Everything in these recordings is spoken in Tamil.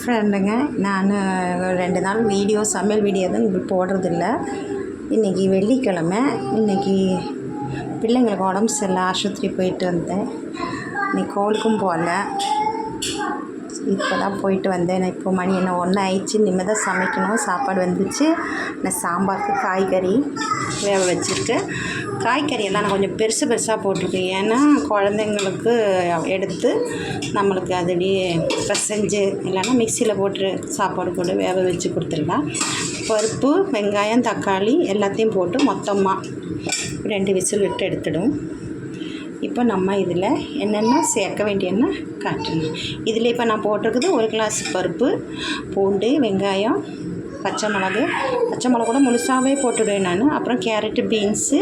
ஃப்ரெண்டுங்க, நான் 2 நாள் சமையல் வீடியோ தான் உங்களுக்கு போடுறதில்ல. இன்றைக்கி வெள்ளிக்கிழமை. இன்றைக்கி பிள்ளைங்களுக்கு உடம்பு சரியில்லை, ஆஸ்பத்திரி போயிட்டு வந்தேன். இன்றைக்கி கோவிலுக்கும் போகல, இப்போ தான் போயிட்டு வந்தேன். நான் இப்போ மணி என்ன 1 ஆயிடுச்சு. இனிமேல் தான் சமைக்கணும். சாப்பாடு வந்துச்சு. நான் சாம்பாருக்கு காய்கறி வேக வச்சுருக்கேன். காய்கறி எல்லாம் நான் கொஞ்சம் பெருசாக போட்டிருக்கேன். ஏன்னா குழந்தைங்களுக்கு எடுத்து நம்மளுக்கு அதுலேயே பிசைஞ்சு இல்லைன்னா மிக்சியில் போட்டு சாப்பாடு போட்டு வேக வச்சு கொடுத்துடலாம். பருப்பு, வெங்காயம், தக்காளி எல்லாத்தையும் போட்டு மொத்தமாக 2 விசில் விட்டு எடுத்துடும். இப்போ நம்ம இதில் என்னென்ன சேர்க்க வேண்டியன்னு காட்டணும். இதில் இப்போ நான் போட்டிருக்குது 1 கிளாஸ் பருப்பு, பூண்டு, வெங்காயம், பச்சை மிளகு கூட முழுசாகவே போட்டுவிடுவேன் நான். அப்புறம் கேரட்டு, பீன்ஸு,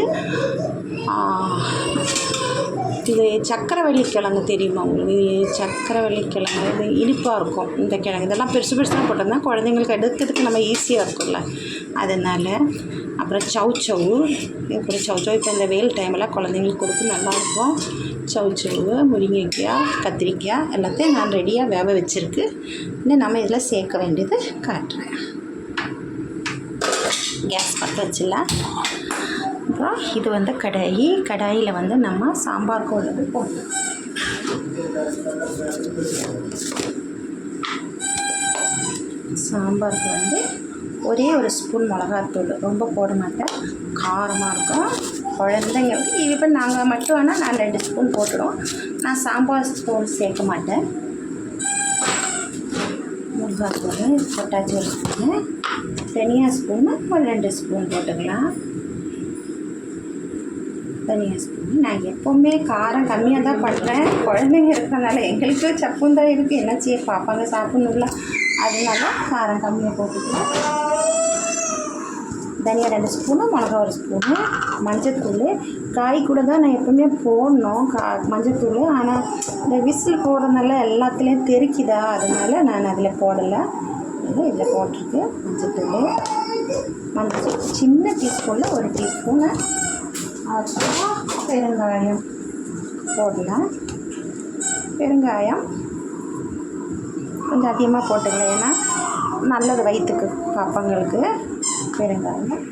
இது சக்கரவள்ளி கிழங்கு தெரியுமா உங்களுக்கு? சக்கரவள்ளி கிழங்கு இது இனிப்பாக இருக்கும். இந்த கிழங்கு இதெல்லாம் பெருசாக போட்டோம்னா குழந்தைங்களுக்கு எடுக்கிறதுக்கு நம்ம ஈஸியாக இருக்கும்ல, அதனால். அப்புறம் சௌச்சவு இப்போ இந்த வெயில் டைமில் குழந்தைங்களுக்கு கொடுத்து நல்லாயிருக்கும். சௌச்சவு, முருங்கைக்காய், கத்திரிக்காய் எல்லாத்தையும் நான் ரெடியாக வேக வச்சுருக்கு. இன்னும் நம்ம இதில் சேர்க்க வேண்டியது காட்டுறேன். கேஸ் பற்ற வச்சிடலாம். அப்புறம் இது வந்து கடாயில் வந்து நம்ம சாம்பாருக்கு உள்ளது போடலாம். சாம்பாருக்கு வந்து ஒரே 1 ஸ்பூன் மிளகாத்தூள், ரொம்ப போட மாட்டேன், காரமாக இருக்கும் குழந்தைங்களுக்கு. இப்போ நாங்கள் மட்டும் வேணால் நான் 2 ஸ்பூன் போட்டுடுவோம். நான் சாம்பார் தூள் சேர்க்க மாட்டேன். மிளகாத்தூள் போட்டாச்சு 1 ஸ்பூனு. தனியா ஸ்பூனு ஒரு 2 ஸ்பூன் போட்டுக்கலாம். தனியா ஸ்பூன். நான் எப்போவுமே காரம் கம்மியாக தான் பண்ணுறேன். குழந்தைங்க இருக்கிறதுனால எங்களுக்கு சப்பும் தான் இருக்குது. என்ன செய்ய, பாப்பாங்க சாப்பிட்ணும்ல, அதனால காரம் கம்மியாக போட்டுக்கலாம். தனியாக 2 ஸ்பூனு, மிளகா 1 ஸ்பூனு, மஞ்சத்தூள். காய் கூட தான் நான் எப்போவுமே போடணும் மஞ்சத்தூள். ஆனால் இந்த விசில் போடுறதுனால எல்லாத்துலேயும் தெறிக்குதா, அதனால் நான் அதில் போடலை. இதில் போட்டிருக்கு மஞ்சத்தூள் சின்ன டீஸ்பூனில் 1 டீஸ்பூனு. அப்புறம் பெருங்காயம் போடலாம். பெருங்காயம் கொஞ்சம் அதிகமாக போட்டுக்கலாம், ஏன்னா நல்லது வயிற்றுக்கு பாப்பாங்களுக்கு பெருங்காயம்.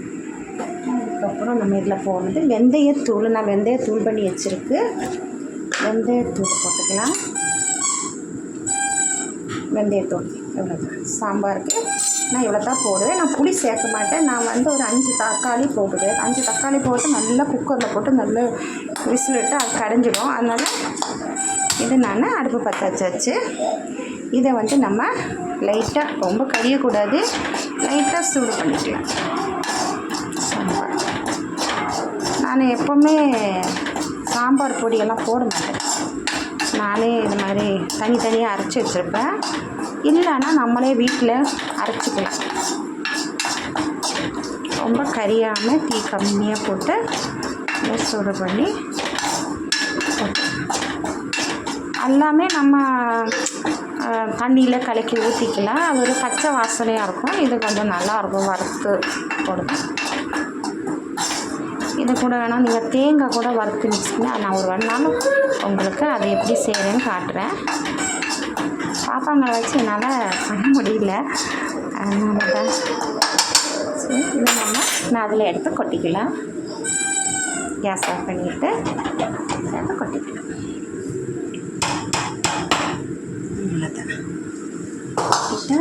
அதுக்கப்புறம் நம்ம இதில் போடுறது வெந்தயத்தூள். நான் வெந்தயத்தூள் பண்ணி வச்சுருக்கு. வெந்தயத்தூள் போட்டுக்கலாம். வெந்தயத்தூள் இவ்வளோ தான். சாம்பாருக்கு நான் இவ்வளோ தான் போடுவேன். நான் புளி சேர்க்க மாட்டேன். நான் வந்து ஒரு 5 தக்காளி போட்டுவேன். 5 தக்காளி போட்டு நல்லா குக்கரில் போட்டு நல்லா விசில் விட்டு அது கடைஞ்சிடும். அதனால் இது நான் அடுப்பு பற்ற வச்சாச்சு. இதை வந்து நம்ம லைட்டாக, ரொம்ப கரியக்கூடாது, லைட்டாக சூடு பண்ணிக்கலாம். சாம்பார் நான் எப்போவுமே சாம்பார் பொடியெல்லாம் போட மாட்டேன். நானே இது மாதிரி தனித்தனியாக அரைச்சி வச்சுருப்பேன். இல்லைன்னா நம்மளே வீட்டில் அரைச்சிக்கலாம். ரொம்ப கரியாமல் தீ கம்மியாக போட்டு சூடு பண்ணி எல்லாமே நம்ம தண்ணியில் கலக்கி ஊற்றிக்கலாம். அது ஒரு பச்சை வாசனையாக இருக்கும். இது கொஞ்சம் நல்லாயிருக்கும் வறுத்து போடுது. இது கூட வேணால் நீங்கள் தேங்காய் கூட வறுத்து மிக்ஸ் பண்ணி, நான் ஒரு 1 நாள் உங்களுக்கு அதை எப்படி செய்கிறேன்னு காட்டுறேன். பாப்பாங்களை வச்சு என்னால் பண்ண முடியல, அதனால தான். சரி, இது நான் அதில் எடுத்து கொட்டிக்கலாம். கேஸ் ஆஃப் பண்ணிவிட்டு எடுத்து கொட்டிக்கலாம். அவ்வளோதான். கிட்ட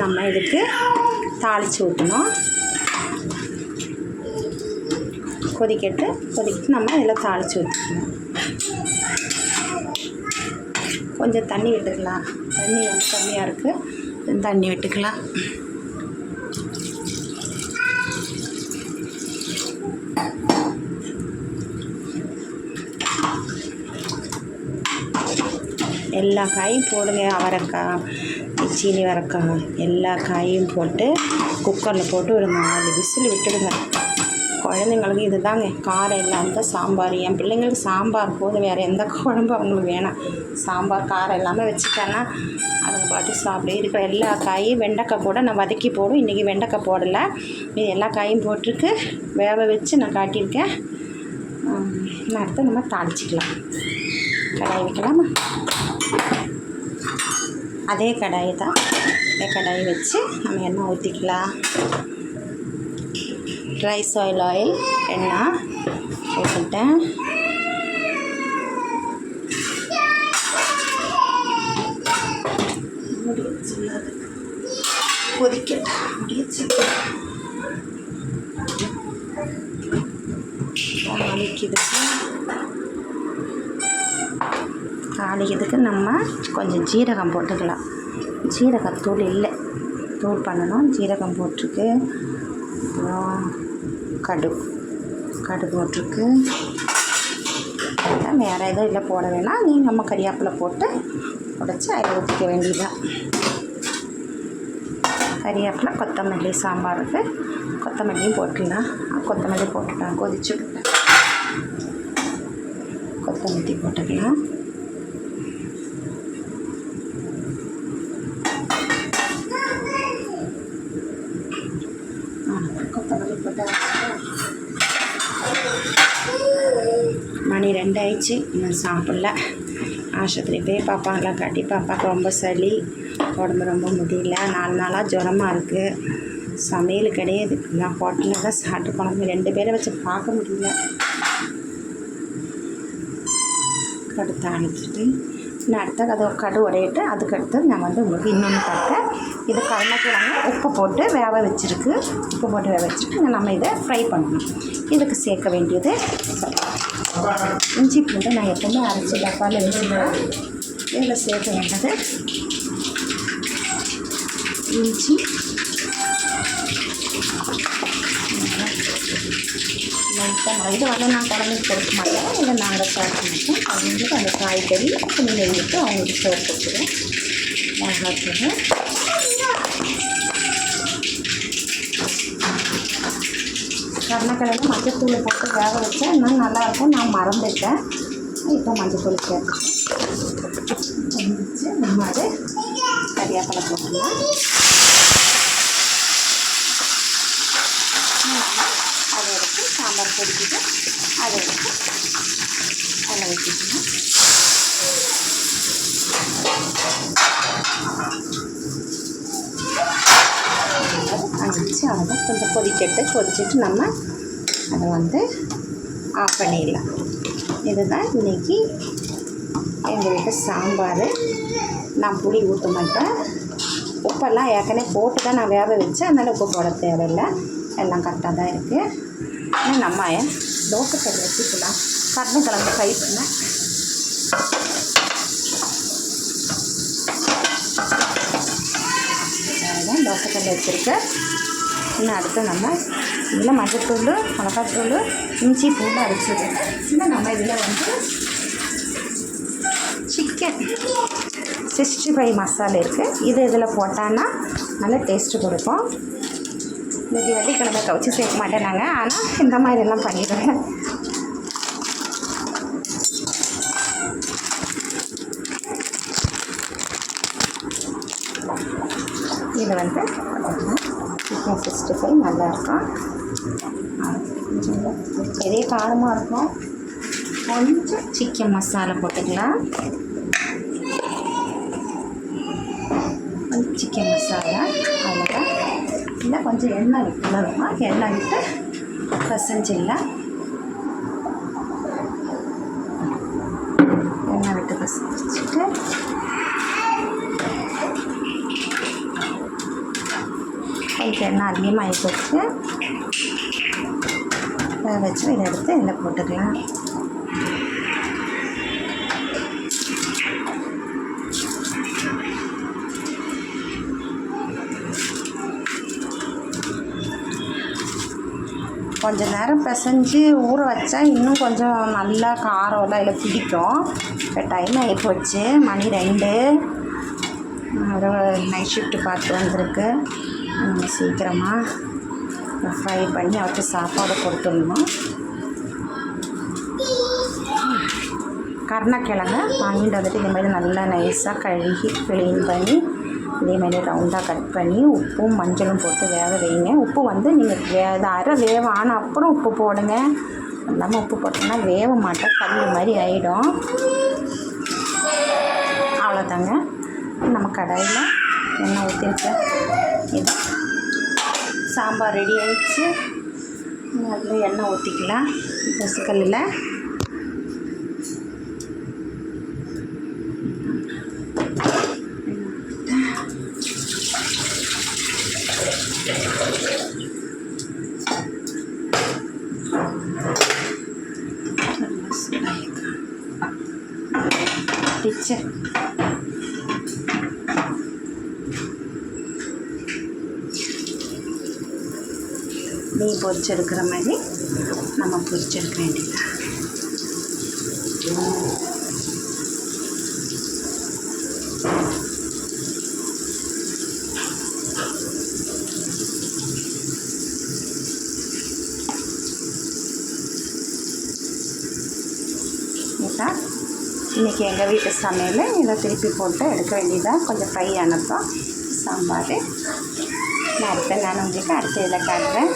நம்ம இதுக்கு தாளித்து ஊற்றணும். கொதிக்கிட்டு நம்ம இதில் தாளித்து ஊற்றிக்கணும். கொஞ்சம் தண்ணி விட்டுக்கலாம். தண்ணி வந்து கம்மியாக இருக்குது, தண்ணி விட்டுக்கலாம். எல்லா காயும் போடுங்க. அவரைக்காய், சீனி வரக்காய், எல்லா காயும் போட்டு குக்கரில் போட்டு ஒரு 4 விசில் விட்டுடுங்க. குழந்தைங்களுக்கு இது தாங்க காரம் இல்லாத சாம்பார். என் பிள்ளைங்களுக்கு சாம்பார் போது வேறு எந்த குழம்பு அவங்களுக்கு வேணாம். சாம்பார் காரம் இல்லாமல் வச்சுட்டேன்னா அதுங்க பாட்டு சாப்பிட இருக்கிற எல்லா காயும் வெண்டைக்காய் கூட நான் வதக்கி போடும். இன்றைக்கி வெண்டைக்காய் போடலை, இது எல்லா காயும் போட்டிருக்கு வேக வச்சு நான் காட்டியிருக்கேன். நான் அடுத்து நம்ம தாளிச்சிக்கலாம். கடாய் வைக்கலாமா? அதே கடாயை தான் கடாயை வச்சு நம்ம எண்ணெய் ஊற்றிக்கலாம். ரைஸ் ஆயில் எண்ணெய் போட்டுட்டேன். தாளிக்கிறதுக்கு நம்ம கொஞ்சம் ஜீரகம் போட்டுக்கலாம். ஜீரகத்தூள் இல்லை, தூள் பண்ணணும். ஜீரகம் போட்டிருக்கு, அப்புறம் கடுகு போட்டிருக்கு. வேறு எதுவும் இல்லை போட வேணாம். நீங்கள் நம்ம கறிவேப்பிலை போட்டு உடைச்சி அதில் ஊற்றிக்க வேண்டியதுதான். கறிவேப்பிலை, கொத்தமல்லி, சாம்பாருக்கு கொத்தமல்லியும் போட்டுக்கலாம். கொத்தமல்லி போட்டுக்கலாம், கொதிச்சுட்டு கொத்தமல்லி போட்டுக்கலாம். கொத்தமல்லி போட்டு மணி 2 ஆயிடுச்சு, இன்னும் சாப்பிடல. ஆஸ்பத்திரி போய் பாப்பாங்களாம் காட்டி, பாப்பாவுக்கு ரொம்ப சளி, உடம்பு ரொம்ப முடியல, 4 நாளாக ஜுரமாக இருக்குது. சமையல் கிடையாது, நான் ஹோட்டலில் தான் சாப்பிட்டு போனோம். 2 பேரை வச்சு பார்க்க முடியல. கடுத்து அணைச்சிட்டு நான் அடுத்த கடு உடையிட்டு அதுக்கடுத்து நான் உங்களுக்கு இன்னொன்று பார்த்தேன். இது கருணக்கிழங்கு உப்பு போட்டு வேக வச்சுருக்கு. உப்பு போட்டு வேக வச்சுட்டு நம்ம இதை ஃப்ரை பண்ணணும். இதுக்கு சேர்க்க வேண்டியது இஞ்சி பூண்டு. நான் எப்பவுமே அரைச்சி டப்பாவில் வச்சுருக்கேன். இதில் சேர்க்க வேண்டியது இஞ்சி, இது நான் குழந்தைக்கு கொடுக்க மாட்டேன். இதை நாங்கள் சேர்க்க மாட்டோம். அது அந்த காய்கறி கொஞ்சம் நெய்விட்டு அவங்களுக்கு சேர்த்து வச்சுருவோம். மிளகாத்தூள், கருணக்கிழங்கு மஞ்சத்தூளை போட்டு வேக வச்சேன். இன்னும் நல்லாயிருக்கும், நான் மறந்துட்டேன். இப்போ மஞ்சத்தூள் சேர்த்துட்டேன். நம்ம அது கறிவேப்பிலை போட்டுக்கலாம். அதை எடுத்து சாம்பார் பொடிக்கிட்டு அதை எடுத்து அதில் வச்சுக்கணும். அடிச்சு அதை கொஞ்சம் கொதிச்சுட்டு நம்ம அதை ஆஃப் பண்ணிடலாம். இதுதான் இன்றைக்கி எங்கள் வீட்டு சாம்பார். நான் புளி ஊற்ற மாட்டேன். உப்பெல்லாம் ஏற்கனவே போட்டு தான் நான் வேக வச்சேன், அதனால் உப்பு போட தேவையில்லை. எல்லாம் கரெக்டாக தான் இருக்குது. ஆனால் நம்ம தோசைக்கல் வச்சுக்கலாம். கருணக்கிழங்கு ஃப்ரை பண்ணேன். அதுதான் தோசைக்கல் வச்சுருக்கேன். இன்னும் அடுத்து நம்ம இதில் மஞ்சத்தூள், மிளகாத்தூள், இஞ்சி பூண்டு அரைச்சிடுறோம். இன்னும் நம்ம இதில் சிக்கன் 65 மசாலா இருக்குது. இதில் போட்டான்னா நல்லா டேஸ்ட்டு கொடுக்கும். இன்னைக்கு வெள்ளிக்கிழமை கவுச்சி சேர்க்க மாட்டேன் நாங்கள், ஆனால் இந்த மாதிரிலாம் பண்ணிடுவேன். இது சிக்கன் 65 நல்லாயிருக்கும். பெரிய காரமாக இருக்கும். கொஞ்சம் சிக்கன் மசாலா போட்டுக்கலாம். சிக்கன் மசாலா அவ்வளோதான். இல்லை கொஞ்சம் எண்ணெய் விட்டுலாம், எண்ணெய் விட்டு பசஞ்சிடலாம். எண்ணெய் விட்டு பசஞ்சிட்டு கொஞ்சம் எண்ணெய் அதிகமாக போட்டு வச்சு இதை எடுத்து இதில் போட்டுக்கலாம். கொஞ்சம் நேரம் பிசைஞ்சு ஊற வச்சா இன்னும் கொஞ்சம் நல்லா காரம்லாம் இதில் பிடிக்கும். இப்போ டைம் ஆகி போச்சு, மணி 2. ஒரு நைட் ஷிஃப்ட்டு பார்த்து வந்திருக்கு. நம்ம சீக்கிரமாக ஃப்ரை பண்ணி அவருக்கு சாப்பாடு கொடுத்துடணும். கருணக்கிழங்க வாங்கிட்டு வந்துட்டு இதேமாதிரி நல்லா நைஸாக கழுகி க்ளீன் பண்ணி இதேமாதிரி ரவுண்டாக கட் பண்ணி உப்பும் மஞ்சளும் போட்டு வேக வைங்க. உப்பு வந்து நீங்கள் அரை வேவ ஆன அப்புறம் உப்பு போடுங்க. இல்லாமல் உப்பு போட்டோம்னா வேக மாட்டேன், கல் மாதிரி ஆகிடும். அவ்வளோதாங்க. நம்ம கடாயில் எண்ணெய் ஊற்றிருக்கேன். இது சாம்பார் ரெடி ஆகிடுச்சு. அதில் எண்ணெய் ஊற்றிக்கலாம். தோசைக்கல்லில் டீச்சர் நெய் பொரிச்செடுக்கிற மாதிரி நம்ம பொரிச்செடுக்க வேண்டியது. இதான் இன்றைக்கி எங்கள் வீட்டு சமையல். இதை திருப்பி போட்டு எடுக்க வேண்டியதாக. கொஞ்சம் ஃப்ரை ஆனப்போ சாம்பார் நான் உங்களுக்கு அடுத்த இதில் காட்டுறேன்.